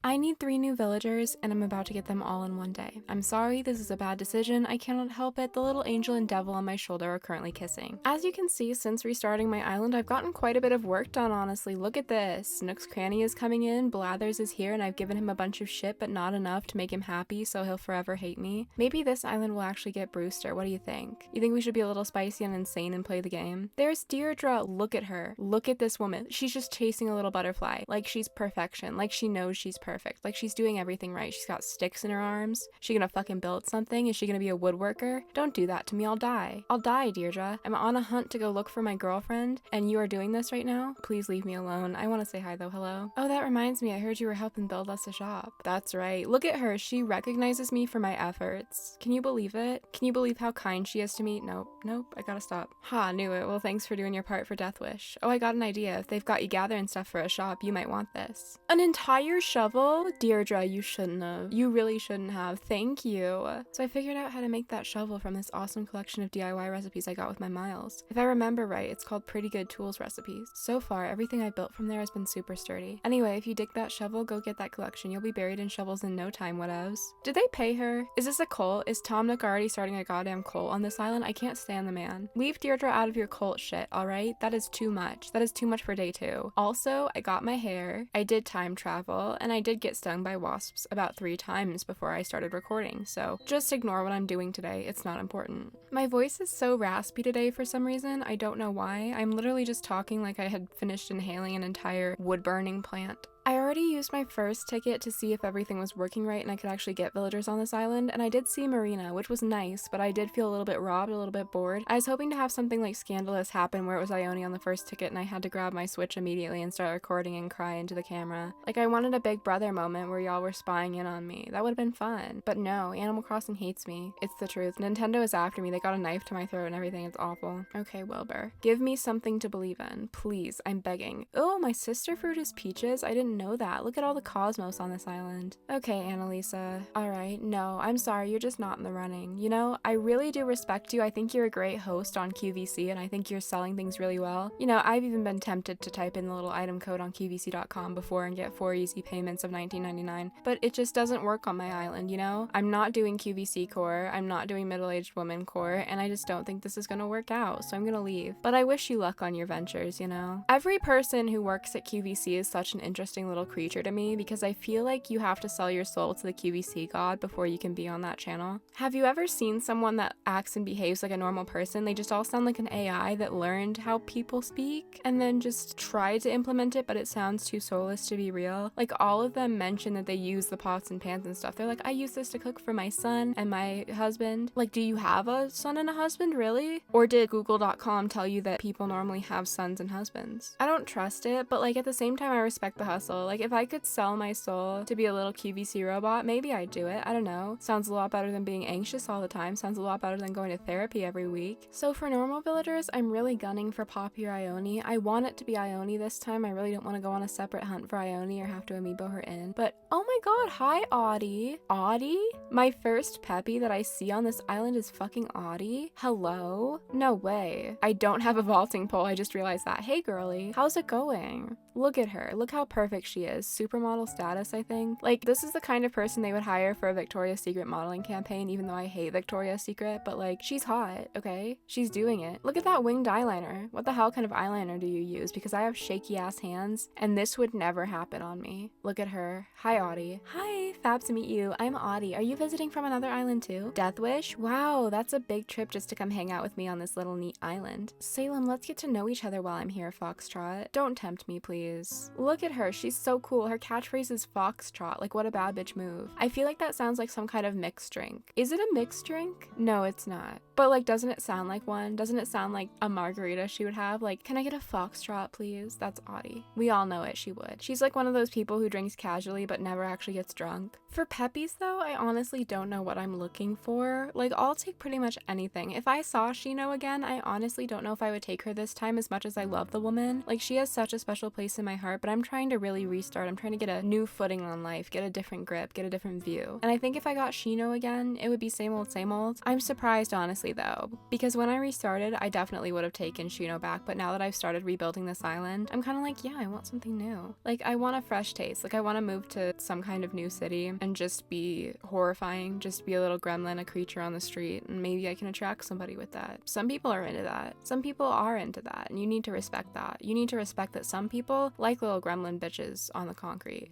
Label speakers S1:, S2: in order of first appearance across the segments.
S1: I need 3 new villagers, and I'm about to get them all in one day. I'm sorry, this is a bad decision. I cannot help it. The little angel and devil on my shoulder are currently kissing. As you can see, since restarting my island, I've gotten quite a bit of work done, honestly. Look at this. Nook's Cranny is coming in, Blathers is here, and I've given him a bunch of shit, but not enough to make him happy, so he'll forever hate me. Maybe this island will actually get Brewster. What do you think? You think we should be a little spicy and insane and play the game? There's Deirdre. Look at her. Look at this woman. She's just chasing a little butterfly. Like she's perfection. Like she knows she's perfect. Like she's doing everything right. She's got sticks in her arms. She gonna fucking build something? Is she gonna be a woodworker? Don't do that to me. I'll die. I'll die, Deirdre. I'm on a hunt to go look for my girlfriend, and you are doing this right now? Please leave me alone. I want to say hi though. Hello? Oh, that reminds me. I heard you were helping build us a shop. That's right. Look at her. She recognizes me for my efforts. Can you believe it? Can you believe how kind she is to me? Nope. I gotta stop. Ha, knew it. Well, thanks for doing your part for Death Wish. Oh, I got an idea. If they've got you gathering stuff for a shop, you might want this. An entire shovel? Deirdre, you shouldn't have. You really shouldn't have. Thank you. So I figured out how to make that shovel from this awesome collection of DIY recipes I got with my miles. If I remember right, it's called Pretty Good Tools Recipes. So far, everything I've built from there has been super sturdy. Anyway, if you dig that shovel, go get that collection. You'll be buried in shovels in no time, whatevs. Did they pay her? Is this a cult? Is Tom Nook already starting a goddamn cult on this island? I can't stand the man. Leave Deirdre out of your cult shit, alright? That is too much. That is too much for day 2. Also, I got my hair, I did time travel, and I did get stung by wasps about 3 times before I started recording, so just ignore what I'm doing today. It's not important. My voice is so raspy today for some reason. I don't know why. I'm literally just talking like I had finished inhaling an entire wood-burning plant. I already used my first ticket to see if everything was working right and I could actually get villagers on this island, and I did see Marina, which was nice, but I did feel a little bit robbed, a little bit bored. I was hoping to have something like Scandalous happen where it was Ione on the first ticket and I had to grab my Switch immediately and start recording and cry into the camera. Like I wanted a Big Brother moment where y'all were spying in on me. That would have been fun. But no, Animal Crossing hates me. It's the truth. Nintendo is after me. They got a knife to my throat and everything. It's awful. Okay, Wilbur. Give me something to believe in. Please, I'm begging. Oh, my sister fruit is peaches? I didn't know that. Look at all the cosmos on this island. Okay, Annalisa. Alright, no, I'm sorry, you're just not in the running. You know, I really do respect you. I think you're a great host on QVC, and I think you're selling things really well. You know, I've even been tempted to type in the little item code on QVC.com before and get 4 easy payments of $19.99, but it just doesn't work on my island, you know? I'm not doing QVC core, I'm not doing middle-aged woman core, and I just don't think this is gonna work out, so I'm gonna leave. But I wish you luck on your ventures, you know? Every person who works at QVC is such an interesting little creature to me, because I feel like you have to sell your soul to the QVC god before you can be on that channel. Have you ever seen someone that acts and behaves like a normal person? They just all sound like an AI that learned how people speak and then just tried to implement it, but it sounds too soulless to be real. Like all of them mention that they use the pots and pans and stuff. They're like, I use this to cook for my son and my husband. Like, do you have a son and a husband, really? Or did google.com tell you that people normally have sons and husbands? I don't trust it, but like at the same time I respect the hustle. Like if I could sell my soul to be a little QVC robot, maybe I'd do it. I don't know. Sounds a lot better than being anxious all the time. Sounds a lot better than going to therapy every week. So for normal villagers, I'm really gunning for Poppy or Ione. I want it to be Ione this time. I really don't want to go on a separate hunt for Ione or have to amiibo her in. But oh my god, hi Audie. Audie? My first Peppy that I see on this island is fucking Audie? Hello? No way. I don't have a vaulting pole. I just realized that. Hey girly, how's it going? Look at her. Look how perfect she is. Supermodel status, I think. Like, this is the kind of person they would hire for a Victoria's Secret modeling campaign, even though I hate Victoria's Secret, but like, she's hot, okay? She's doing it. Look at that winged eyeliner. What the hell kind of eyeliner do you use? Because I have shaky ass hands, and this would never happen on me. Look at her. Hi, Audie. Hi, fab to meet you. I'm Audie. Are you visiting from another island too? Death Wish? Wow, that's a big trip just to come hang out with me on this little neat island. Salem, let's get to know each other while I'm here, Foxtrot. Don't tempt me, please. Look at her, she's so cool. Her catchphrase is Foxtrot, like what a bad bitch move. I feel like that sounds like some kind of mixed drink. Is it a mixed drink? No, it's not. But like, doesn't it sound like one? Doesn't it sound like a margarita she would have? Like, can I get a Foxtrot, please? That's Audie. We all know it, she would. She's like one of those people who drinks casually but never actually gets drunk. For Peppies though, I honestly don't know what I'm looking for. Like, I'll take pretty much anything. If I saw Shino again, I honestly don't know if I would take her this time as much as I love the woman. Like, she has such a special place in my heart, but I'm trying to really restart. I'm trying to get a new footing on life, get a different grip, get a different view. And I think if I got Shino again, it would be same old, same old. I'm surprised, honestly. seriously though, because when I restarted, I definitely would have taken Shino back, but now that I've started rebuilding this island, I'm kind of like, yeah, I want something new. Like, I want a fresh taste. Like, I want to move to some kind of new city and just be horrifying, just be a little gremlin, a creature on the street, and maybe I can attract somebody with that. Some people are into that. Some people are into that, and you need to respect that. You need to respect that some people like little gremlin bitches on the concrete.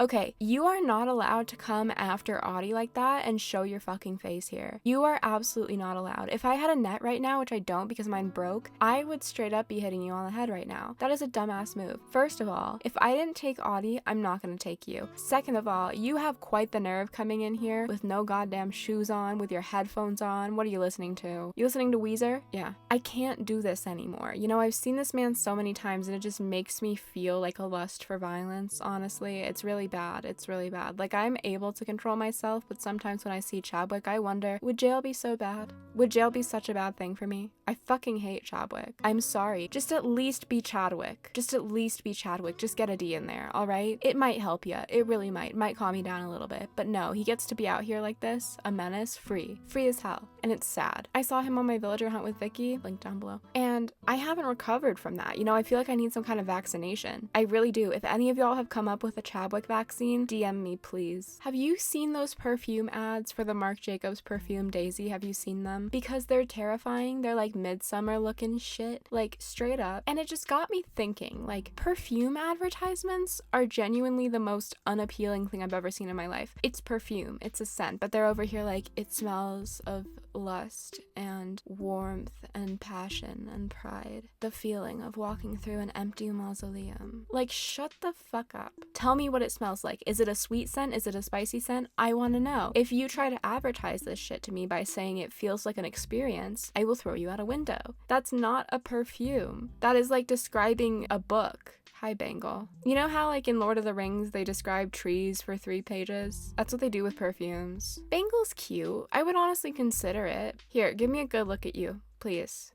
S1: Okay, you are not allowed to come after Audie like that and show your fucking face here. You are absolutely not allowed. If I had a net right now, which I don't because mine broke, I would straight up be hitting you on the head right now. That is a dumbass move. First of all, if I didn't take Audie, I'm not gonna take you. Second of all, you have quite the nerve coming in here with no goddamn shoes on, with your headphones on. What are you listening to? You listening to Weezer? Yeah. I can't do this anymore. You know, I've seen this man so many times and it just makes me feel like a lust for violence, honestly. It's really bad. It's really bad. Like, I'm able to control myself, but sometimes when I see Chadwick, I wonder, would jail be so bad? Would jail be such a bad thing for me? I fucking hate Chadwick. I'm sorry. Just at least be Chadwick. Just at least be Chadwick. Just get a D in there, alright? It might help you. It really might. It might calm me down a little bit. But no, he gets to be out here like this, a menace, free. Free as hell. And it's sad. I saw him on my villager hunt with Vicky, link down below, and I haven't recovered from that. You know, I feel like I need some kind of vaccination. I really do. If any of y'all have come up with a Chadwick vaccine, DM me, please. Have you seen those perfume ads for the Marc Jacobs perfume Daisy? Have you seen them? Because they're terrifying. They're like midsummer looking shit, like straight up. And it just got me thinking, like, perfume advertisements are genuinely the most unappealing thing I've ever seen in my life. It's perfume, it's a scent, but they're over here like, it smells of lust and warmth and passion and pride. The feeling of walking through an empty mausoleum. Like, shut the fuck up. Tell me what it smells like. Is it a sweet scent? Is it a spicy scent? I want to know. If you try to advertise this shit to me by saying it feels like an experience, I will throw you out a window. That's not a perfume. That is like describing a book. Hi, Bangle. You know how, like, in Lord of the Rings, they describe trees for 3 pages? That's what they do with perfumes. Bangle's cute. I would honestly consider it. Here, give me a good look at you, please.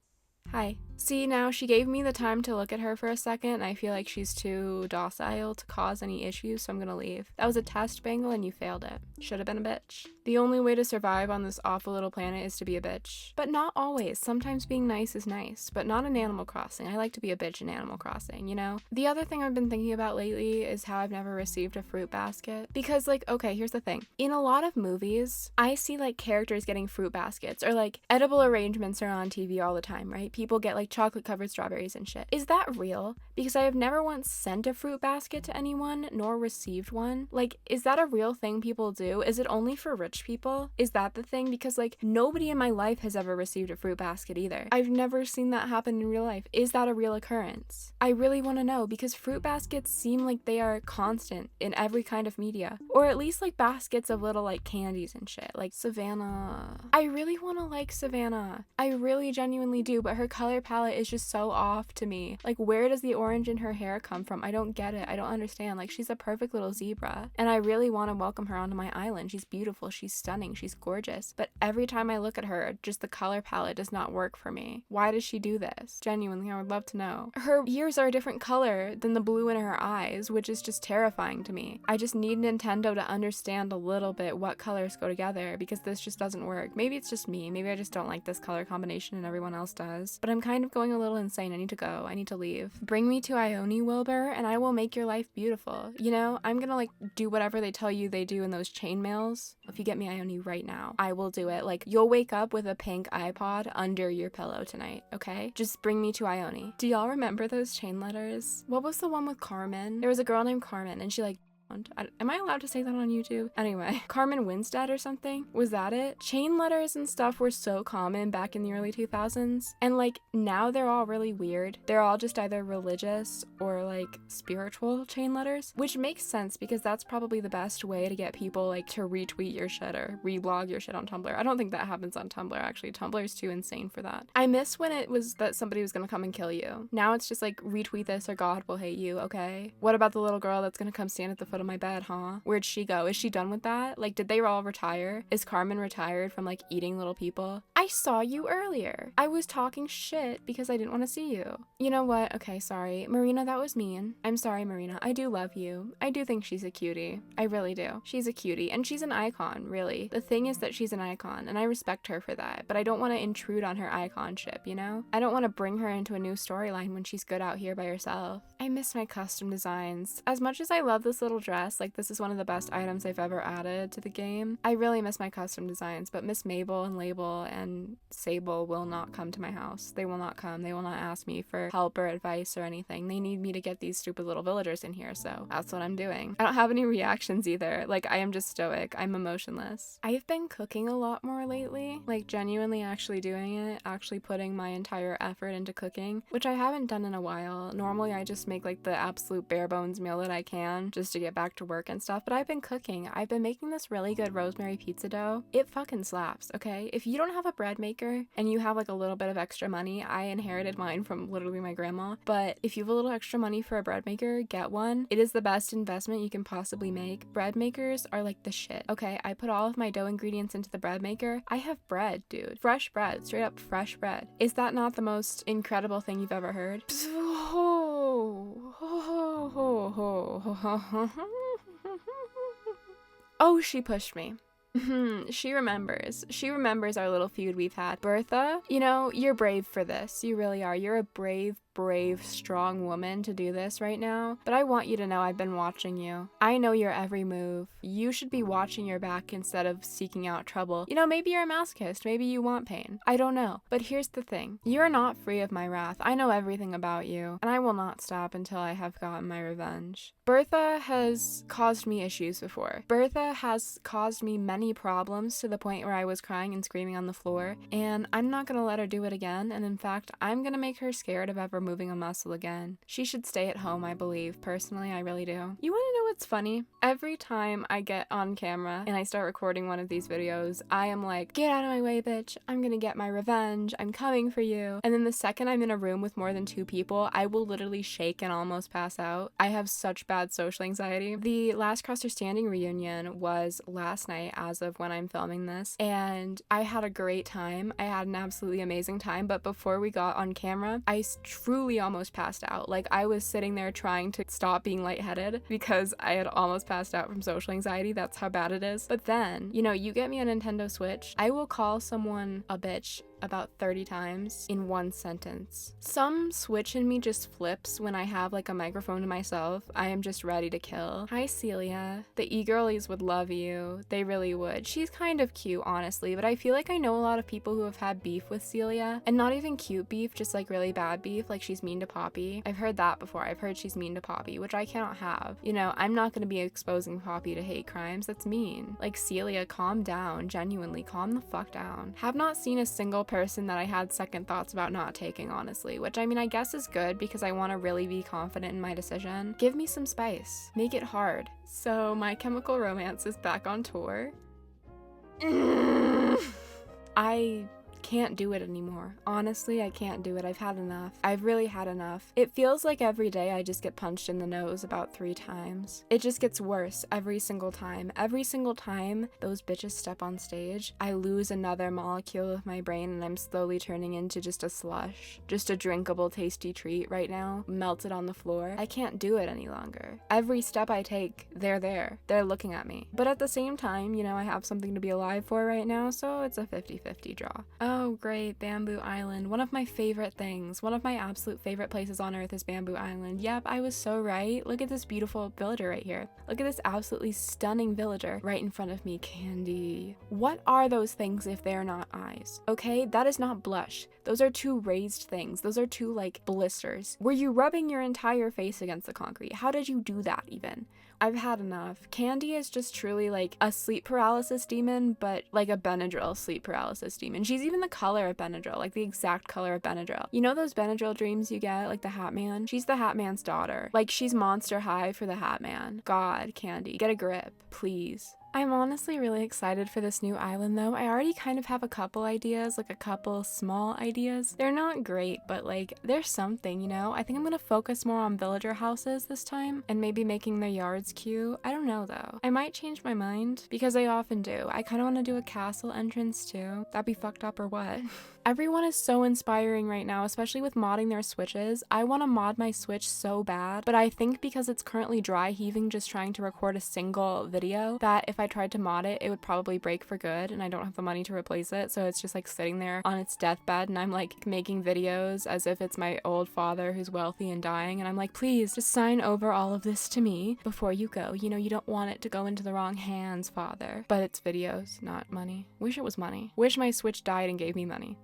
S1: Hi. See, now she gave me the time to look at her for a second, and I feel like she's too docile to cause any issues, so I'm gonna leave. That was a test, Bangle, and you failed it. Should have been a bitch. The only way to survive on this awful little planet is to be a bitch. But not always. Sometimes being nice is nice, but not in Animal Crossing. I like to be a bitch in Animal Crossing, you know? The other thing I've been thinking about lately is how I've never received a fruit basket. Because, like, okay, here's the thing. In a lot of movies, I see, like, characters getting fruit baskets, or, like, edible arrangements are on TV all the time, right? People get, like, chocolate covered strawberries and shit. Is that real? Because I have never once sent a fruit basket to anyone, nor received one. Like, is that a real thing people do? Is it only for rich people? Is that the thing? Because, like, nobody in my life has ever received a fruit basket either. I've never seen that happen in real life. Is that a real occurrence? I really want to know, because fruit baskets seem like they are constant in every kind of media. Or at least, like, baskets of little, like, candies and shit. Like, Savannah. I really want to like Savannah. I really genuinely do, but her color palette is just so off to me. Like, where does the orange in her hair come from? I don't get it. I don't understand. Like, she's a perfect little zebra, and I really want to welcome her onto my island. She's beautiful, she's stunning, she's gorgeous, but every time I look at her, just the color palette does not work for me. Why does she do this? Genuinely, I would love to know. Her ears are a different color than the blue in her eyes, which is just terrifying to me. I just need Nintendo to understand a little bit what colors go together, because this just doesn't work. Maybe it's just me. Maybe I just don't like this color combination and everyone else does, but I'm kind of going a little insane. I need to go. I need to leave. Bring me to Ione, Wilbur, and I will make your life beautiful. You know, I'm gonna, like, do whatever they tell you they do in those chain mails. If you get me Ione right now, I will do it. Like, you'll wake up with a pink iPod under your pillow tonight, okay? Just bring me to Ione. Do y'all remember those chain letters? What was the one with Carmen? There was a girl named Carmen, and she, like, am I allowed to say that on YouTube? Anyway, Carmen Winstead or something? Was that it? Chain letters and stuff were so common back in the early 2000s. And, like, now they're all really weird. They're all just either religious or, like, spiritual chain letters, which makes sense because that's probably the best way to get people, like, to retweet your shit or reblog your shit on Tumblr. I don't think that happens on Tumblr, actually. Tumblr is too insane for that. I miss when it was that somebody was gonna come and kill you. Now it's just like, retweet this or God will hate you, okay? What about the little girl that's gonna come stand at the foot foot of my bed, huh? Where'd she go? Is she done with that? Like, did they all retire? Is Carmen retired from like eating little people? I saw you earlier. I was talking shit because I didn't want to see you. You know what? Okay, sorry. Marina, that was mean. I'm sorry, Marina. I do love you. I do think she's a cutie. I really do. She's a cutie, and she's an icon, really. The thing is that she's an icon, and I respect her for that, but I don't want to intrude on her iconship, you know? I don't want to bring her into a new storyline when she's good out here by herself. I miss my custom designs. As much as I love this little dress, like this is one of the best items I've ever added to the game, I really miss my custom designs, but Miss Mabel and Label and Sable will not come to my house. They will not come. They will not ask me for help or advice or anything. They need me to get these stupid little villagers in here, so that's what I'm doing. I don't have any reactions either. Like, I am just stoic. I'm emotionless. I've been cooking a lot more lately, like genuinely actually doing it, actually putting my entire effort into cooking, which I haven't done in a while. Normally I just make like the absolute bare bones meal that I can just to get back to work and stuff, but I've been cooking. I've been making this really good rosemary pizza dough. It fucking slaps, okay? If you don't have a bread maker and you have like a little bit of extra money, I inherited mine from literally my grandma, but if you have a little extra money for a bread maker, get one. It is the best investment you can possibly make. Bread makers are like the shit. Okay, I put all of my dough ingredients into the bread maker. I have bread, dude. Fresh bread, straight up fresh bread. Is that not the most incredible thing you've ever heard? Oh, she pushed me. She remembers. She remembers our little feud we've had. Bertha, you know, you're brave for this. You really are. You're a brave, strong woman to do this right now. But I want you to know I've been watching you. I know your every move. You should be watching your back instead of seeking out trouble. You know, maybe you're a masochist. Maybe you want pain. I don't know. But here's the thing. You are not free of my wrath. I know everything about you. And I will not stop until I have gotten my revenge. Bertha has caused me issues before. Bertha has caused me many problems to the point where I was crying and screaming on the floor. And I'm not gonna let her do it again. And in fact, I'm gonna make her scared of ever moving a muscle again. She should stay at home, I believe. Personally, I really do. You wanna know what's funny? Every time I get on camera and I start recording one of these videos, I am like, get out of my way, bitch. I'm gonna get my revenge. I'm coming for you. And then the second I'm in a room with more than 2 people, I will literally shake and almost pass out. I have such bad social anxiety. The Last Crosser Standing reunion was last night as of when I'm filming this, and I had a great time. I had an absolutely amazing time, but before we got on camera, I truly almost passed out. Like, I was sitting there trying to stop being lightheaded because I had almost passed out from social anxiety. That's how bad it is. But then, you know, you get me a Nintendo Switch, I will call someone a bitch about 30 times in one sentence. Some switch in me just flips when I have like a microphone to myself. I am just ready to kill. Hi, Celia. The e-girlies would love you. They really would. She's kind of cute, honestly, but I feel like I know a lot of people who have had beef with Celia, and not even cute beef, just like really bad beef, like she's mean to Poppy. I've heard that before. I've heard she's mean to Poppy, which I cannot have. You know, I'm not gonna be exposing Poppy to hate crimes. That's mean. Like, Celia, calm down. Genuinely, calm the fuck down. Have not seen a single person that I had second thoughts about not taking, honestly, which I mean, I guess is good because I want to really be confident in my decision. Give me some spice. Make it hard. So My Chemical Romance is back on tour. I can't do it anymore. Honestly, I can't do it. I've had enough. I've really had enough. It feels like every day I just get punched in the nose about 3 times. It just gets worse every single time. Every single time those bitches step on stage, I lose another molecule of my brain and I'm slowly turning into just a slush. Just a drinkable, tasty treat right now, melted on the floor. I can't do it any longer. Every step I take, they're there. They're looking at me. But at the same time, you know, I have something to be alive for right now, so it's a 50-50 draw. Oh, great, Bamboo Island. One of my favorite things. One of my absolute favorite places on earth is Bamboo Island. Yep, I was so right. Look at this beautiful villager right here. Look at this absolutely stunning villager right in front of me, Candy. What are those things if they're not eyes? Okay, that is not blush. Those are 2 raised things. Those are 2, like, blisters. Were you rubbing your entire face against the concrete? How did you do that, even? I've had enough. Candy is just truly like a sleep paralysis demon, but like a Benadryl sleep paralysis demon. She's even the color of Benadryl, like the exact color of Benadryl. You know those Benadryl dreams you get, like the Hat Man? She's the Hat Man's daughter. Like, she's Monster High for the Hat Man. God, Candy, get a grip, please. I'm honestly really excited for this new island though. I already kind of have a couple ideas, like a couple small ideas. They're not great, but like there's something, you know? I think I'm gonna focus more on villager houses this time and maybe making their yards cute. I don't know though. I might change my mind because I often do. I kind of want to do a castle entrance too. That'd be fucked up or what? Everyone is so inspiring right now, especially with modding their Switches. I want to mod my Switch so bad, but I think because it's currently dry heaving just trying to record a single video, that if I tried to mod it, it would probably break for good and I don't have the money to replace it. So it's just like sitting there on its deathbed and I'm like making videos as if it's my old father who's wealthy and dying. And I'm like, please just sign over all of this to me before you go. You know, you don't want it to go into the wrong hands, father. But it's videos, not money. Wish it was money. Wish my Switch died and gave me money.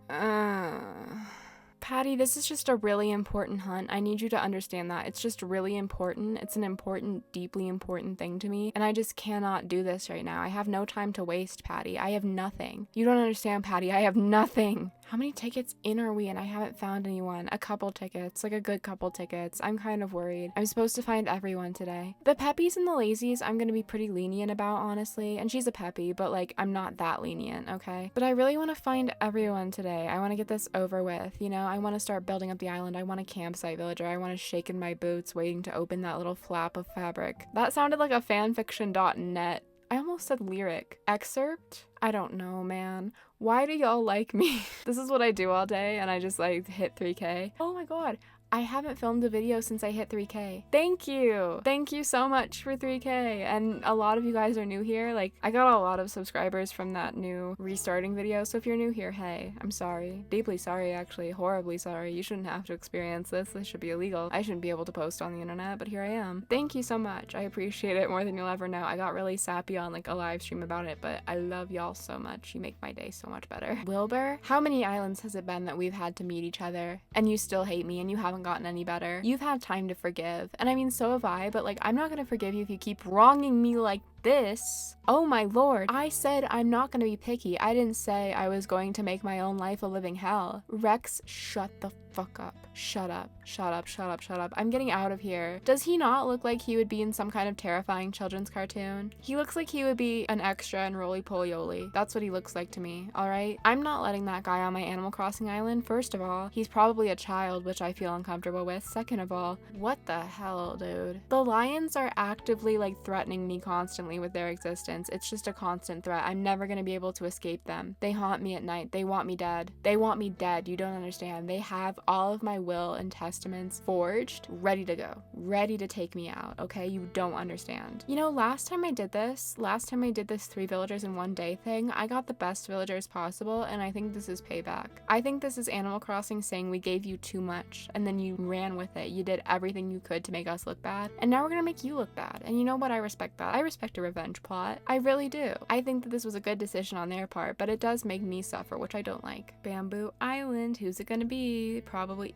S1: Patty, this is just a really important hunt. I need you to understand that. It's just really important. It's an important, deeply important thing to me. And I just cannot do this right now. I have no time to waste, Patty. I have nothing. You don't understand, Patty. I have nothing. How many tickets in are we? And I haven't found anyone. A couple tickets, like a good couple tickets. I'm kind of worried. I'm supposed to find everyone today. The peppies and the lazies, I'm gonna be pretty lenient about, honestly. And she's a peppy, but like, I'm not that lenient, okay? But I really want to find everyone today. I want to get this over with, you know? I want to start building up the island. I want a campsite villager. I want to shake in my boots, waiting to open that little flap of fabric. That sounded like a fanfiction.net. I almost said lyric. Excerpt? I don't know, man. Why do y'all like me? This is what I do all day and I just like hit 3K. Oh my god. I haven't filmed a video since I hit 3K. Thank you. Thank you so much for 3K. And a lot of you guys are new here. Like, I got a lot of subscribers from that new restarting video. So if you're new here, hey, I'm sorry. Deeply sorry, actually. Horribly sorry. You shouldn't have to experience this. This should be illegal. I shouldn't be able to post on the internet, but here I am. Thank you so much. I appreciate it more than you'll ever know. I got really sappy on like a live stream about it, but I love y'all so much. You make my day so much better. Wilbur, how many islands has it been that we've had to meet each other and you still hate me and you haven't gotten any better? You've had time to forgive. And I mean, so have I, but like, I'm not gonna forgive you if you keep wronging me like this. Oh my lord. I said I'm not gonna be picky. I didn't say I was going to make my own life a living hell. Rex, shut the fuck up. Shut up. Shut up. Shut up. Shut up. I'm getting out of here. Does he not look like he would be in some kind of terrifying children's cartoon? He looks like he would be an extra in Roly Poly. That's what he looks like to me, alright? I'm not letting that guy on my Animal Crossing island. First of all, he's probably a child, which I feel uncomfortable with. Second of all, what the hell, dude? The lions are actively like threatening me constantly with their existence. It's just a constant threat. I'm never gonna be able to escape them. They haunt me at night. They want me dead. They want me dead. You don't understand. They have all of my will and testaments forged, ready to go, ready to take me out, okay? You don't understand. You know, last time I did this 3 villagers in one day thing, I got the best villagers possible, and I think this is payback. I think this is Animal Crossing saying we gave you too much, and then you ran with it. You did everything you could to make us look bad, and now we're gonna make you look bad. And you know what? I respect that. I respect a revenge plot. I really do. I think that this was a good decision on their part, but it does make me suffer, which I don't like. Bamboo Island, who's it gonna be? Probably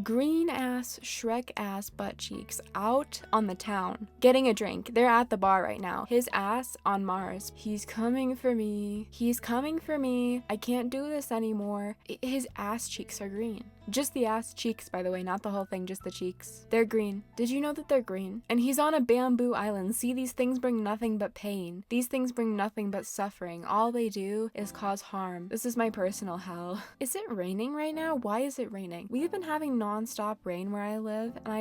S1: green ass, Shrek ass butt cheeks out on the town getting a drink. They're at the bar right now. His ass on Mars. He's coming for me. He's coming for me. I can't do this anymore. His ass cheeks are green. Just the ass cheeks, by the way, not the whole thing, just the cheeks. They're green. Did you know that they're green? And he's on a bamboo island. See, these things bring nothing but pain. These things bring nothing but suffering. All they do is cause harm. This is my personal hell. Is it raining right now? Why is it raining? We've been having non-stop rain where I live, and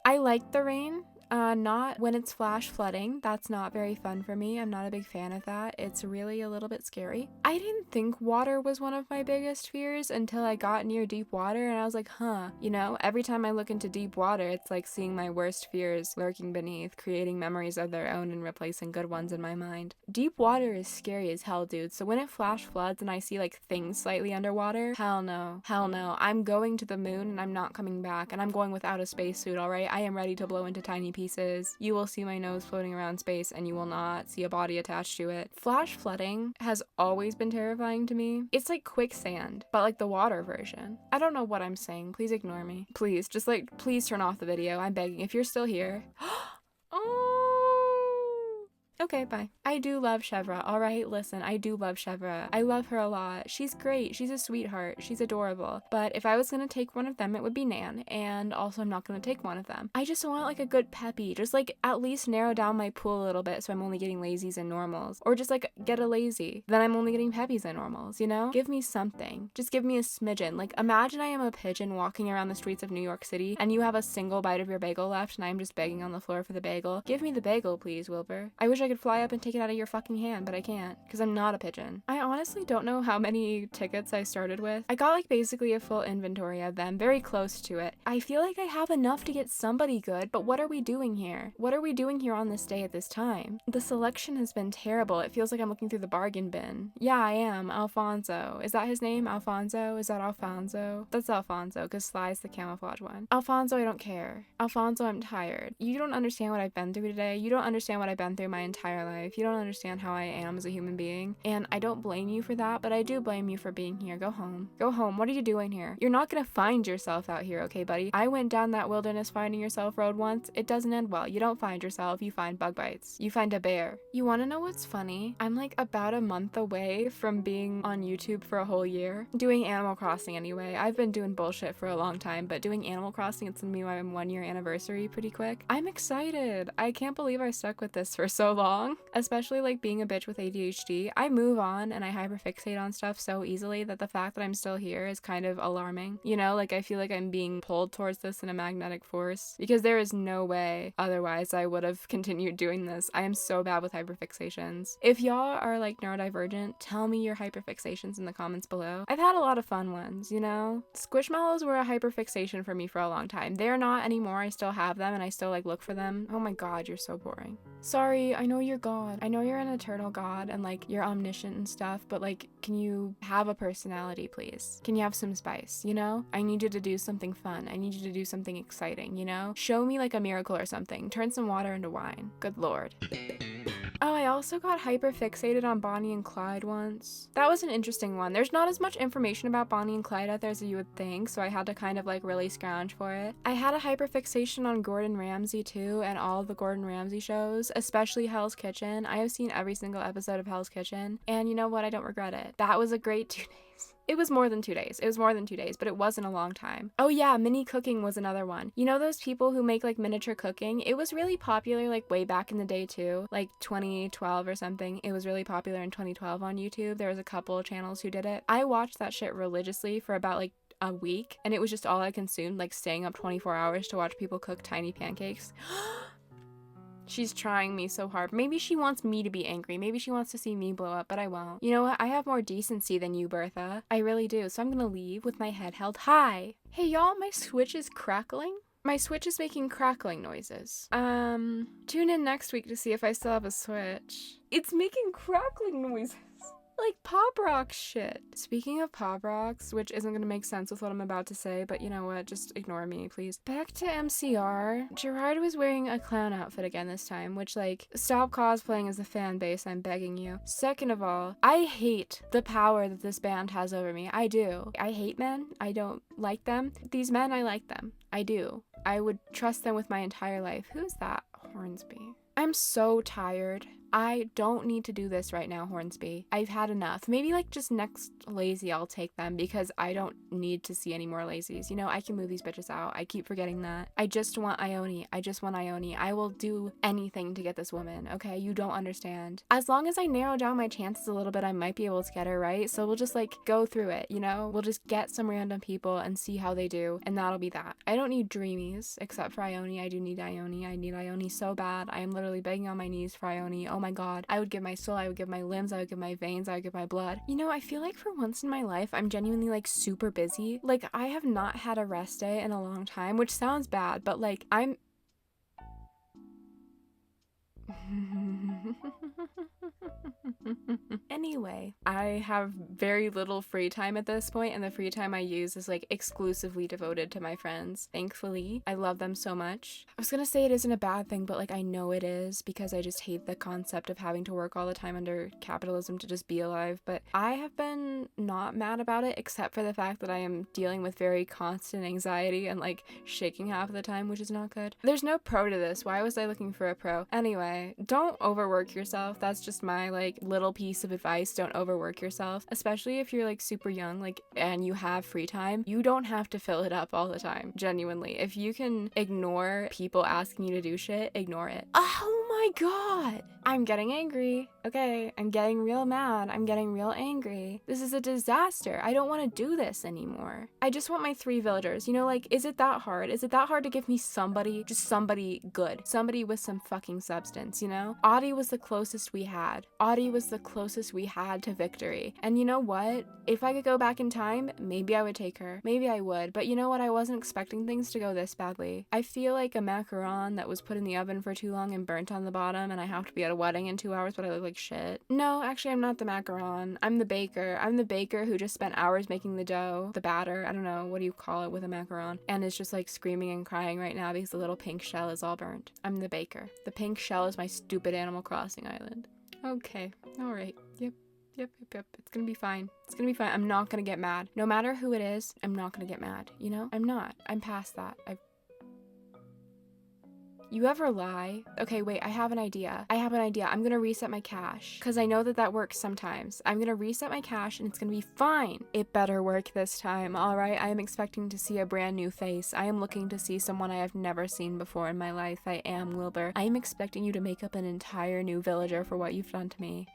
S1: I like the rain. Not when it's flash flooding. That's not very fun for me. I'm not a big fan of that. It's really a little bit scary. I didn't think water was one of my biggest fears until I got near deep water and I was like, huh, you know, every time I look into deep water, it's like seeing my worst fears lurking beneath, creating memories of their own and replacing good ones in my mind. Deep water is scary as hell, dude. So when it flash floods and I see like things slightly underwater, hell no. Hell no. I'm going to the moon and I'm not coming back, and I'm going without a spacesuit, alright? I am ready to blow into tiny pieces. You will see my nose floating around space and you will not see a body attached to it. Flash flooding has always been terrifying to me. It's like quicksand, but like the water version. I don't know what I'm saying. Please ignore me. Please, just like, please turn off the video. I'm begging. If you're still here. Oh! Okay, bye. I do love Chevra, alright? Listen, I do love Chevra. I love her a lot. She's great. She's a sweetheart. She's adorable. But if I was gonna take one of them, it would be Nan. And also, I'm not gonna take one of them. I just want like a good peppy. Just like at least narrow down my pool a little bit so I'm only getting lazies and normals. Or just like get a lazy. Then I'm only getting peppies and normals, you know? Give me something. Just give me a smidgen. Like imagine I am a pigeon walking around the streets of New York City and you have a single bite of your bagel left and I'm just begging on the floor for the bagel. Give me the bagel, please, Wilbur. I wish I could fly up and take it out of your fucking hand, but I can't, because I'm not a pigeon. I honestly don't know how many tickets I started with. I got like basically a full inventory of them, very close to it. I feel like I have enough to get somebody good, but what are we doing here? What are we doing here on this day at this time? The selection has been terrible. It feels like I'm looking through the bargain bin. Yeah, I am. Alfonso. Is that his name? Alfonso? Is that Alfonso? That's Alfonso, because Sly's the camouflage one. Alfonso, I don't care. Alfonso, I'm tired. You don't understand what I've been through today. You don't understand what I've been through my entire life. You don't understand how I am as a human being. And I don't blame you for that, but I do blame you for being here. Go home. Go home. What are you doing here? You're not gonna find yourself out here, okay, buddy? I went down that wilderness finding yourself road once. It doesn't end well. You don't find yourself, you find bug bites. You find a bear. You wanna know what's funny? I'm like about a month away from being on YouTube for a whole year. Doing Animal Crossing anyway. I've been doing bullshit for a long time, but doing Animal Crossing, it's gonna be my 1-year anniversary pretty quick. I'm excited. I can't believe I stuck with this for so long. Especially like being a bitch with ADHD. I move on and I hyperfixate on stuff so easily that the fact that I'm still here is kind of alarming. You know, like I feel like I'm being pulled towards this in a magnetic force because there is no way otherwise I would have continued doing this. I am so bad with hyperfixations. If y'all are like neurodivergent, tell me your hyperfixations in the comments below. I've had a lot of fun ones, you know? Squishmallows were a hyperfixation for me for a long time. They're not anymore. I still have them and I still like look for them. Oh my god, you're so boring. Sorry, I know you're God. I know you're an eternal God and like you're omniscient and stuff, but like, can you have a personality, please? Can you have some spice, you know? I need you to do something fun. I need you to do something exciting, you know? Show me like a miracle or something. Turn some water into wine. Good lord. Oh, I also got hyperfixated on Bonnie and Clyde once. That was an interesting one. There's not as much information about Bonnie and Clyde out there as you would think, so I had to kind of like really scrounge for it. I had a hyperfixation on Gordon Ramsay too, and all of the Gordon Ramsay shows, especially Hell's Kitchen. I have seen every single episode of Hell's Kitchen, and you know what? I don't regret it. That was a great 2 days. It was more than 2 days. It was more than 2 days, but it wasn't a long time. Oh yeah, mini cooking was another one. You know those people who make like miniature cooking? It was really popular like way back in the day too, like 2012 or something. It was really popular in 2012 on YouTube. There was a couple of channels who did it. I watched that shit religiously for about like a week, and it was just all I consumed, like staying up 24 hours to watch people cook tiny pancakes. She's trying me so hard. Maybe she wants me to be angry. Maybe she wants to see me blow up, but I won't. You know what? I have more decency than you, Bertha. I really do. So I'm gonna leave with my head held high. Hey y'all, my Switch is crackling. My Switch is making crackling noises. Tune in next week to see if I still have a Switch. It's making crackling noises. Like Pop Rock shit. Speaking of Pop Rocks, which isn't gonna make sense with what I'm about to say, but you know what, just ignore me, please. Back to MCR. Gerard was wearing a clown outfit again this time, which like, stop cosplaying as a fan base, I'm begging you. Second of all, I hate the power that this band has over me. I do. I hate men. I don't like them. These men, I like them. I do. I would trust them with my entire life. Who's that? Hornsby. I'm so tired. I don't need to do this right now, Hornsby. I've had enough. Maybe like just next lazy I'll take them because I don't need to see any more lazies. You know, I can move these bitches out. I keep forgetting that. I just want Ione. I just want Ione. I will do anything to get this woman, okay? You don't understand. As long as I narrow down my chances a little bit, I might be able to get her, right? So we'll just like go through it, you know? We'll just get some random people and see how they do, and that'll be that. I don't need dreamies except for Ione. I do need Ione. I need Ione so bad. I am literally begging on my knees for Ione. Oh my god. I would give my soul, I would give my limbs, I would give my veins, I would give my blood. You know, I feel like for once in my life, I'm genuinely like super busy. Like I have not had a rest day in a long time, which sounds bad, but like I'm Any Anyway, I have very little free time at this point, and the free time I use is like exclusively devoted to my friends. Thankfully, I love them so much. I was gonna say it isn't a bad thing, but like I know it is, because I just hate the concept of having to work all the time under capitalism to just be alive. But I have been not mad about it, except for the fact that I am dealing with very constant anxiety and like shaking half of the time, which is not good. There's no pro to this. Why was I looking for a pro? Anyway, don't overwork yourself. That's just my like little piece of advice. Don't overwork yourself, especially if you're like super young, like, and you have free time. You don't have to fill it up all the time. Genuinely, if you can ignore people asking you to do shit, ignore it. Oh my god, I'm getting angry. Okay, I'm getting real mad. I'm getting real angry. This is a disaster. I don't want to do this anymore. I just want my 3 villagers. You know, like, is it that hard? Is it that hard to give me somebody, just somebody good, somebody with some fucking substance, you know? Audie was the closest we had. Audie was the closest we had to victory. And you know what? If I could go back in time, maybe I would take her. Maybe I would. But you know what? I wasn't expecting things to go this badly. I feel like a macaron that was put in the oven for too long and burnt on the bottom, and I have to be at a wedding in 2 hours, but I look like shit. No, actually, I'm not the macaron. I'm the baker. I'm the baker who just spent hours making the dough, the batter. I don't know, what do you call it with a macaron? And is just like screaming and crying right now because the little pink shell is all burnt. I'm the baker. The pink shell is my stupid Animal Crossing island. Okay, all right. Yep. It's gonna be fine. It's gonna be fine. I'm not gonna get mad. No matter who it is, I'm not gonna get mad. You know? I'm not. I'm past that. You ever lie? Okay, wait, I have an idea. I'm gonna reset my cache, because I know that works sometimes. I'm gonna reset my cache and it's gonna be fine. It better work this time, alright? I am expecting to see a brand new face. I am looking to see someone I have never seen before in my life. I am Wilbur. I am expecting you to make up an entire new villager for what you've done to me.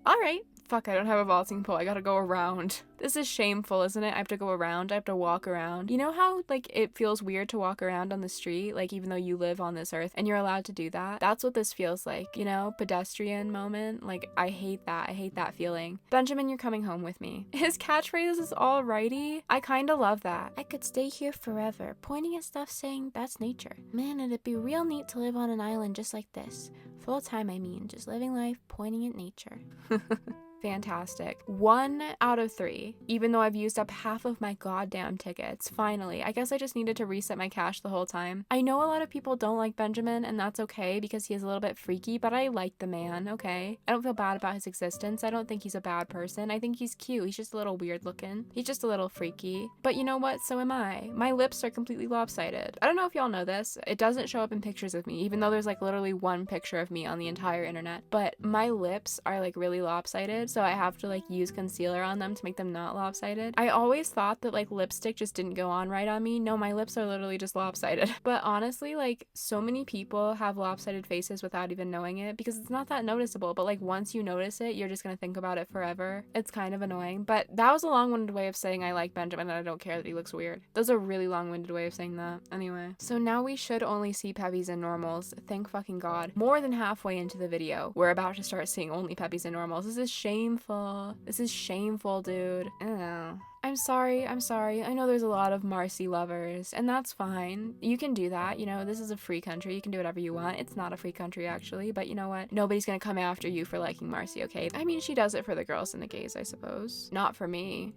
S1: Alright. Fuck, I don't have a vaulting pole. I gotta go around. This is shameful, isn't it? I have to go around. I have to walk around. You know how, like, it feels weird to walk around on the street, like, even though you live on this earth and you're allowed to do that? That's what this feels like, you know? Pedestrian moment. Like, I hate that. I hate that feeling. Benjamin, you're coming home with me. His catchphrase is alrighty. I kinda love that. I could stay here forever, pointing at stuff saying, that's nature. Man, it'd be real neat to live on an island just like this. Full time, I mean. Just living life, pointing at nature. Fantastic. 1 out of 3, even though I've used up half of my goddamn tickets. Finally, I guess I just needed to reset my cache the whole time. I know a lot of people don't like Benjamin, and that's okay because he is a little bit freaky, but I like the man, okay? I don't feel bad about his existence. I don't think he's a bad person. I think he's cute. He's just a little weird looking. He's just a little freaky. But you know what? So am I. My lips are completely lopsided. I don't know if y'all know this. It doesn't show up in pictures of me, even though there's like literally 1 picture of me on the entire internet. But my lips are like really lopsided, so I have to like use concealer on them to make them not lopsided. I always thought that like lipstick just didn't go on right on me. No, my lips are literally just lopsided. But honestly, like so many people have lopsided faces without even knowing it because it's not that noticeable. But like once you notice it, you're just gonna think about it forever. It's kind of annoying. But that was a long-winded way of saying I like Benjamin and I don't care that he looks weird. That's a really long-winded way of saying that. Anyway, so now we should only see Peppies and normals. Thank fucking God. More than halfway into the video, we're about to start seeing only Peppies and normals. This is shameful. This is shameful, dude. Ew. I'm sorry. I know there's a lot of Marcy lovers, and that's fine. You can do that, you know, this is a free country. You can do whatever you want. It's not a free country, actually, but you know what? Nobody's gonna come after you for liking Marcy, okay? I mean, she does it for the girls and the gays, I suppose. Not for me,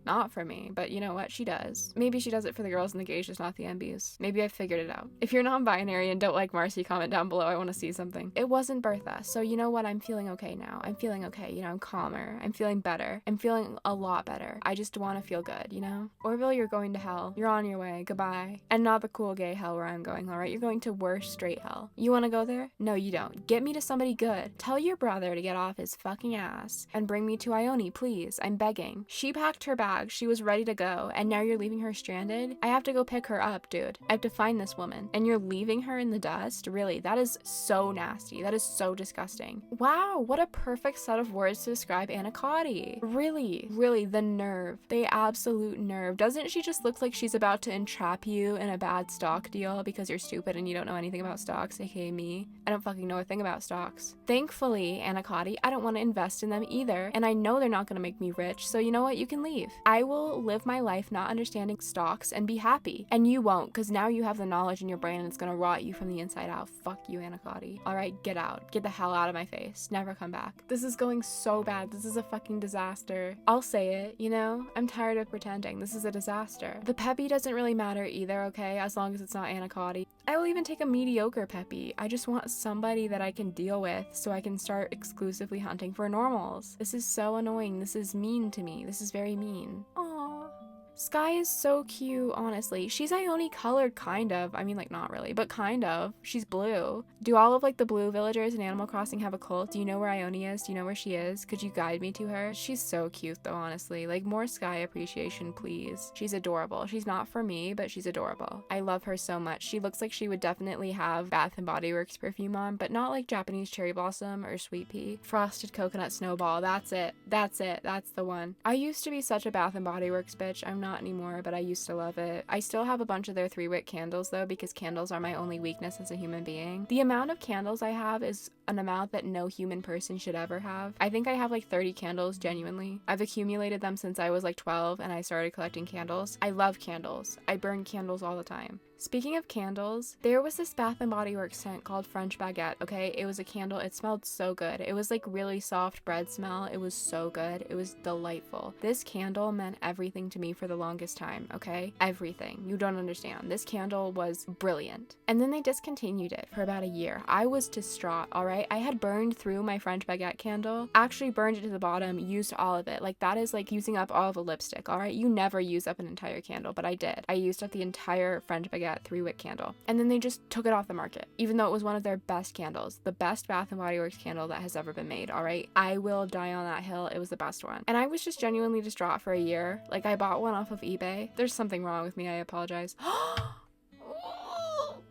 S1: but you know what? She does. Maybe she does it for the girls and the gays, just not the MBs. Maybe I figured it out. If you're non-binary and don't like Marcy, comment down below. I want to see something. It wasn't Bertha, so you know what? I'm feeling okay now. I'm feeling okay, you know, I'm calmer. I'm feeling better. I'm feeling a lot better. I just want to feel good, you know? Orville, you're going to hell. You're on your way. Goodbye. And not the cool gay hell where I'm going, alright? You're going to worse straight hell. You want to go there? No, you don't. Get me to somebody good. Tell your brother to get off his fucking ass and bring me to Ione, please. I'm begging. She packed her bag. She was ready to go. And now you're leaving her stranded? I have to go pick her up, dude. I have to find this woman. And you're leaving her in the dust? Really? That is so nasty. That is so disgusting. Wow, what a perfect set of words to describe Anna Cotty. Really, the nerve. They absolutely absolute nerve. Doesn't she just look like she's about to entrap you in a bad stock deal because you're stupid and you don't know anything about stocks, aka me? I don't fucking know a thing about stocks. Thankfully, Anacotti, I don't want to invest in them either, and I know they're not going to make me rich, so you know what? You can leave. I will live my life not understanding stocks and be happy, and you won't, because now you have the knowledge in your brain and it's going to rot you from the inside out. Fuck you, Anacotti. Alright, get out. Get the hell out of my face. Never come back. This is going so bad. This is a fucking disaster. I'll say it, you know? I'm tired of pretending. This is a disaster. The peppy doesn't really matter either, okay? As long as it's not Anacotti. I will even take a mediocre peppy. I just want somebody that I can deal with so I can start exclusively hunting for normals. This is so annoying. This is mean to me. This is very mean. Aww. Sky is so cute, honestly. She's Ione colored, kind of. I mean, like, not really, but kind of. She's blue. Do all of, like, the blue villagers in Animal Crossing have a cult? Do you know where Ione is? Do you know where she is? Could you guide me to her? She's so cute, though, honestly. Like, more Sky appreciation, please. She's adorable. She's not for me, but she's adorable. I love her so much. She looks like she would definitely have Bath & Body Works perfume on, but not like Japanese cherry blossom or sweet pea. Frosted coconut snowball. That's it. That's it. That's the one. I used to be such a Bath & Body Works bitch. I'm not anymore, but I used to love it. I still have a bunch of their 3-wick candles though, because candles are my only weakness as a human being. The amount of candles I have is an amount that no human person should ever have. I think I have like 30 candles, genuinely. I've accumulated them since I was like 12 and I started collecting candles. I love candles. I burn candles all the time. Speaking of candles, there was this Bath & Body Works scent called French Baguette, okay? It was a candle. It smelled so good. It was like really soft bread smell. It was so good. It was delightful. This candle meant everything to me for the longest time, okay? Everything. You don't understand. This candle was brilliant. And then they discontinued it for about a year. I was distraught, all right? I had burned through my French Baguette candle, actually burned it to the bottom, used all of it. Like, that is like using up all of the lipstick, all right? You never use up an entire candle, but I did. I used up the entire French Baguette 3-wick candle, and then they just took it off the market, even though it was one of their best candles, the best Bath & Body Works candle that has ever been made. All right, I will die on that hill. It was the best one, and I was just genuinely distraught for a year. Like, I bought one off of eBay. There's something wrong with me. I apologize.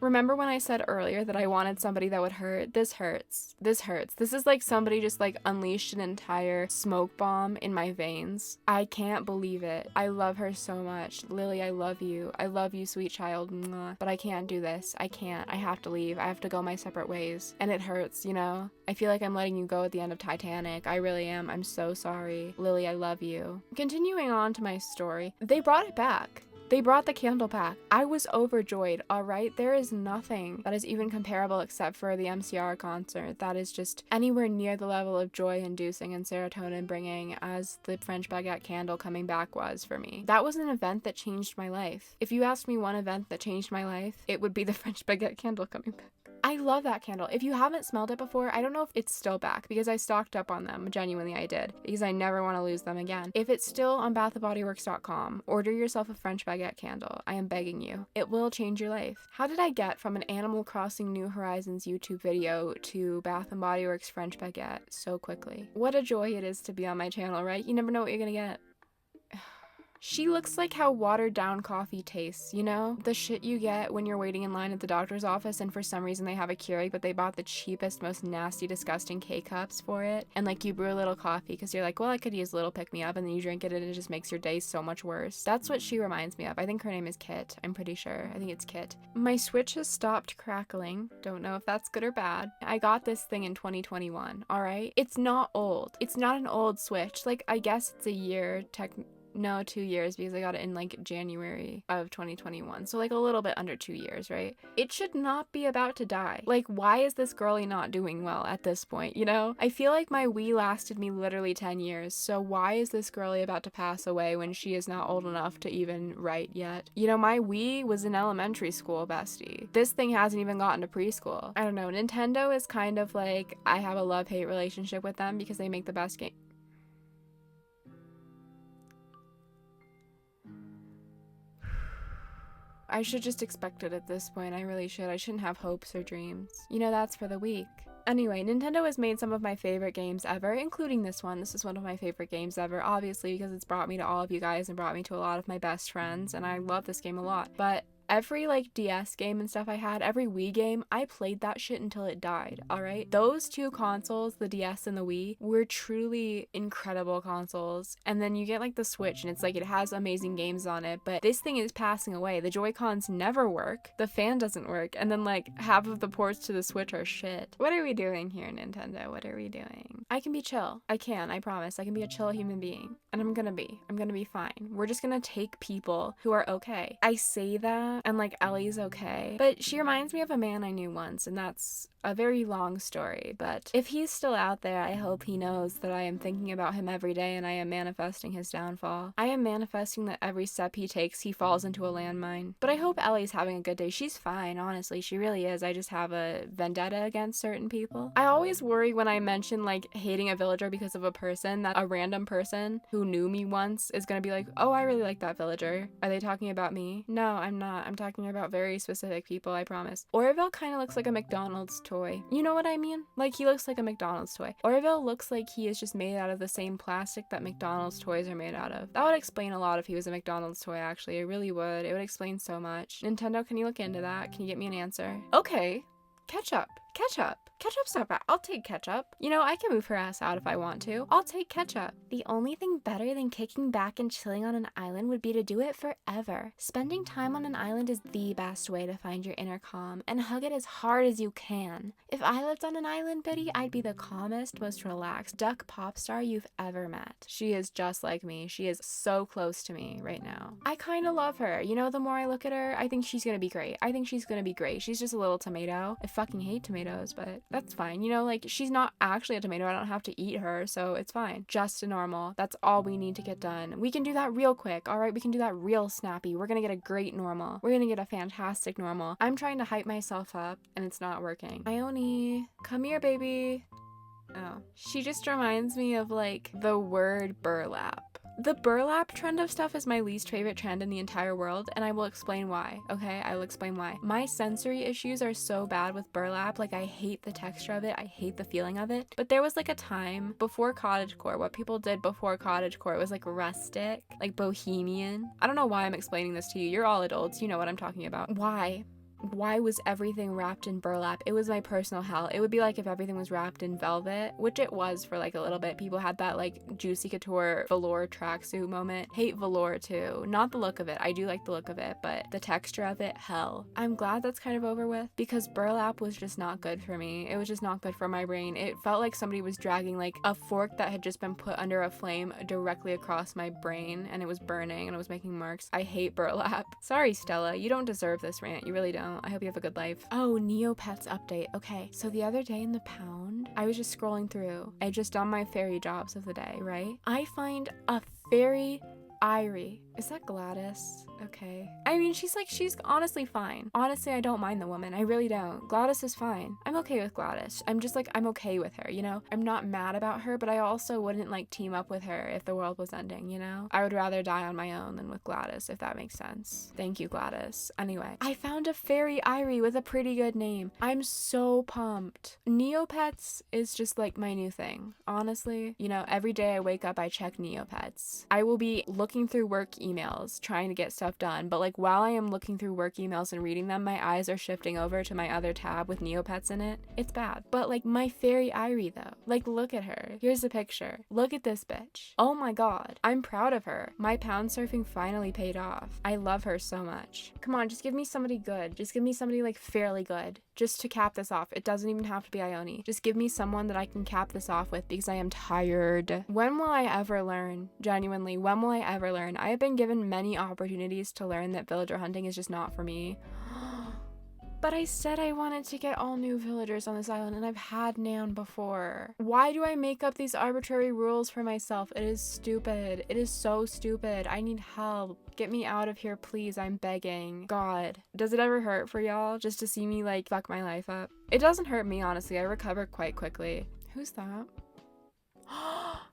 S1: Remember when I said earlier that I wanted somebody that would hurt? This hurts. This hurts. This is like somebody just like unleashed an entire smoke bomb in my veins. I can't believe it. I love her so much. Lily, I love you. I love you, sweet child. Mwah. But I can't do this. I can't. I have to leave. I have to go my separate ways. And it hurts, you know? I feel like I'm letting you go at the end of Titanic. I really am. I'm so sorry. Lily, I love you. Continuing on to my story, they brought it back. They brought the candle pack. I was overjoyed, alright? There is nothing that is even comparable except for the MCR concert that is just anywhere near the level of joy-inducing and serotonin-bringing as the French Baguette candle coming back was for me. That was an event that changed my life. If you asked me one event that changed my life, it would be the French Baguette candle coming back. I love that candle. If you haven't smelled it before, I don't know if it's still back because I stocked up on them. Genuinely, I did because I never want to lose them again. If it's still on bathandbodyworks.com, order yourself a French Baguette candle. I am begging you. It will change your life. How did I get from an Animal Crossing New Horizons YouTube video to Bath & Body Works French Baguette so quickly? What a joy it is to be on my channel, right? You never know what you're gonna get. She looks like how watered down coffee tastes, you know? The shit you get when you're waiting in line at the doctor's office and for some reason they have a Keurig, but they bought the cheapest, most nasty, disgusting K-cups for it. And like you brew a little coffee because you're like, well, I could use a little pick-me-up, and then you drink it and it just makes your day so much worse. That's what she reminds me of. I think her name is Kit. I'm pretty sure. I think it's Kit. My Switch has stopped crackling. Don't know if that's good or bad. I got this thing in 2021, all right? It's not old. It's not an old Switch. Like, I guess it's a year, no, 2 years because I got it in like January of 2021. So like a little bit under 2 years, right? It should not be about to die. Like, why is this girlie not doing well at this point, you know? I feel like my Wii lasted me literally 10 years. So why is this girlie about to pass away when she is not old enough to even write yet? You know, my Wii was in elementary school, bestie. This thing hasn't even gotten to preschool. I don't know. Nintendo is kind of like, I have a love-hate relationship with them because they make the best game. I should just expect it at this point. I really should. I shouldn't have hopes or dreams. You know, that's for the weak. Anyway, Nintendo has made some of my favorite games ever, including this one. This is one of my favorite games ever, obviously, because it's brought me to all of you guys and brought me to a lot of my best friends, and I love this game a lot. But Every like DS game and stuff I had, every Wii game, I played that shit until it died, all right? Those two consoles, the DS and the Wii, were truly incredible consoles. And then you get like the Switch and it's like it has amazing games on it, but this thing is passing away. The Joy-Cons never work. The fan doesn't work. And then like half of the ports to the Switch are shit. What are we doing here, Nintendo? What are we doing? I can be chill. I promise. I can be a chill human being. And I'm gonna be fine. We're just gonna take people who are okay. I say that and like Ellie's okay, but she reminds me of a man I knew once, and that's a very long story, but if he's still out there, I hope he knows that I am thinking about him every day and I am manifesting his downfall. I am manifesting that every step he takes, he falls into a landmine. But I hope Ellie's having a good day. She's fine, honestly. She really is. I just have a vendetta against certain people. I always worry when I mention like hating a villager because of a person, that a random person who knew me once is gonna be like, oh, I really like that villager. Are they talking about me? No, I'm not. I'm talking about very specific people, I promise. Oroville kind of looks like a McDonald's toy. You know what I mean? Like, he looks like a McDonald's toy. Oroville looks like he is just made out of the same plastic that McDonald's toys are made out of. That would explain a lot if he was a McDonald's toy, actually. It really would. It would explain so much. Nintendo, can you look into that? Can you get me an answer? Okay. Ketchup. Ketchup's not bad. I'll take ketchup. You know, I can move her ass out if I want to. I'll take ketchup. The only thing better than kicking back and chilling on an island would be to do it forever. Spending time on an island is the best way to find your inner calm and hug it as hard as you can. If I lived on an island, Biddy, I'd be the calmest, most relaxed duck pop star you've ever met. She is just like me. She is so close to me right now. I kind of love her. You know, the more I look at her, I think she's gonna be great. She's just a little tomato. I fucking hate tomatoes, but that's fine. You know, like, she's not actually a tomato. I don't have to eat her, so it's fine. Just a normal. That's all we need to get done. We can do that real quick, all right? We can do that real snappy. We're gonna get a great normal. We're gonna get a fantastic normal. I'm trying to hype myself up, and it's not working. Ione, come here, baby. Oh. She just reminds me of, like, the word burlap. The burlap trend of stuff is my least favorite trend in the entire world, and I will explain why, okay? I will explain why. My sensory issues are so bad with burlap, like I hate the texture of it, I hate the feeling of it. But there was like a time before cottagecore, what people did before cottagecore was like rustic, like bohemian. I don't know why I'm explaining this to you. You're all adults, you know what I'm talking about. Why was everything wrapped in burlap? It was my personal hell. It would be like if everything was wrapped in velvet, which it was for like a little bit. People had that like Juicy Couture velour tracksuit moment. Hate velour too. Not the look of it. I do like the look of it, but the texture of it, hell. I'm glad that's kind of over with because burlap was just not good for me. It was just not good for my brain. It felt like somebody was dragging like a fork that had just been put under a flame directly across my brain and it was burning and it was making marks. I hate burlap. Sorry, Stella. You don't deserve this rant. You really don't. I hope you have a good life. Oh, Neopets update. Okay, so the other day in the pound, I was just scrolling through. I just done my fairy jobs of the day, right? I find a fairy Irie. Is that Gladys? Okay. I mean, she's honestly fine. Honestly, I don't mind the woman. I really don't. Gladys is fine. I'm okay with Gladys. I'm just like, I'm okay with her, you know? I'm not mad about her, but I also wouldn't like team up with her if the world was ending, you know? I would rather die on my own than with Gladys, if that makes sense. Thank you, Gladys. Anyway, I found a fairy Irie with a pretty good name. I'm so pumped. Neopets is just like my new thing. Honestly, you know, every day I wake up, I check Neopets. I will be looking through work emails, trying to get stuff done, but like while I am looking through work emails and reading them, my eyes are shifting over to my other tab with Neopets in it. It's bad. But like my fairy Irie though, like look at her. Here's a picture. Look at this bitch. Oh my god. I'm proud of her. My pound surfing finally paid off. I love her so much. Come on, just give me somebody good. Just give me somebody like fairly good. Just to cap this off. It doesn't even have to be Ione. Just give me someone that I can cap this off with because I am tired. When will I ever learn? Genuinely, when will I ever learn? I have been given many opportunities to learn that villager hunting is just not for me. But I said I wanted to get all new villagers on this island and I've had Nan before. Why do I make up these arbitrary rules for myself? It is stupid. It is so stupid. I need help. Get me out of here, please. I'm begging. God. Does it ever hurt for y'all just to see me like fuck my life up? It doesn't hurt me, honestly. I recover quite quickly. Who's that?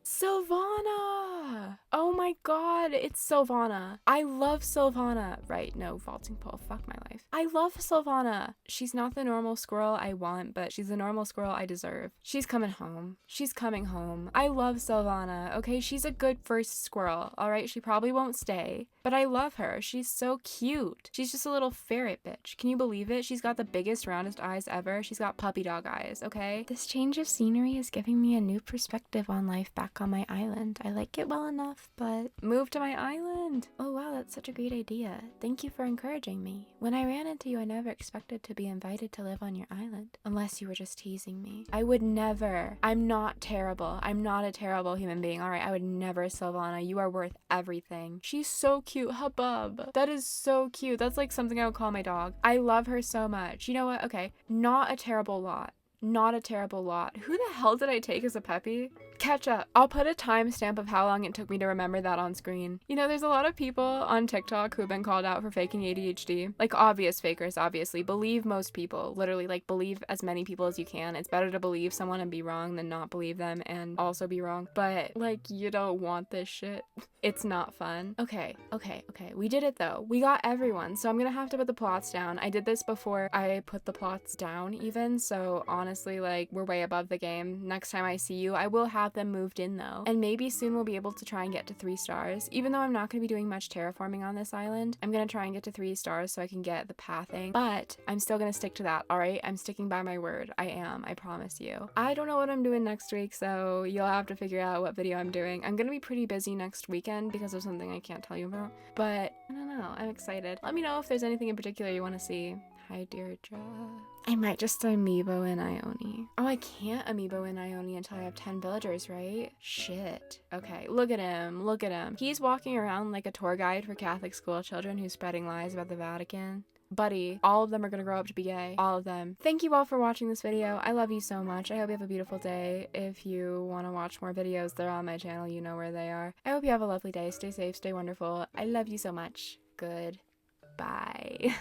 S1: Sylvana! Oh my god, it's Sylvana. I love Sylvana. Right, no, vaulting pole. Fuck my life. I love Sylvana. She's not the normal squirrel I want, but she's the normal squirrel I deserve. She's coming home. She's coming home. I love Sylvana, okay? She's a good first squirrel, alright? She probably won't stay, but I love her. She's so cute. She's just a little ferret bitch. Can you believe it? She's got the biggest, roundest eyes ever. She's got puppy dog eyes, okay? This change of scenery is giving me a new perspective on life back on my island. I like it well enough, but move to my island. Oh wow, that's such a great idea. Thank you for encouraging me. When I ran into you, I never expected to be invited to live on your island. Unless you were just teasing me. I would never. I'm not terrible. I'm not a terrible human being. Alright, I would never, Sylvana. You are worth everything. She's so cute. Hubbub. That is so cute. That's like something I would call my dog. I love her so much. You know what? Okay, not a terrible lot. Not a terrible lot. Who the hell did I take as a puppy? Ketchup. I'll put a timestamp of how long it took me to remember that on screen. You know, there's a lot of people on TikTok who've been called out for faking ADHD. Like, obvious fakers, obviously. Believe most people. Literally, like, believe as many people as you can. It's better to believe someone and be wrong than not believe them and also be wrong. But, like, you don't want this shit. It's not fun. Okay. We did it, though. We got everyone, so I'm gonna have to put the plots down. I did this before I put the plots down, even, so honestly, like, we're way above the game. Next time I see you, I will have them moved in though, and maybe soon we'll be able to try and get to 3 stars. Even though I'm not going to be doing much terraforming on this island, I'm going to try and get to 3 stars so I can get the pathing, but I'm still going to stick to that. All right, I'm sticking by my word. I promise you. I don't know what I'm doing next week, so you'll have to figure out what video I'm doing. I'm going to be pretty busy next weekend because of something I can't tell you about, but I don't know, I'm excited. Let me know if there's anything in particular you want to see. Hi, Deirdre. I might just amiibo in Ione. Oh, I can't amiibo in Ione until I have 10 villagers, right? Shit. Okay, look at him. Look at him. He's walking around like a tour guide for Catholic school children who's spreading lies about the Vatican. Buddy, all of them are gonna grow up to be gay. All of them. Thank you all for watching this video. I love you so much. I hope you have a beautiful day. If you want to watch more videos, they're on my channel. You know where they are. I hope you have a lovely day. Stay safe, stay wonderful. I love you so much. Goodbye.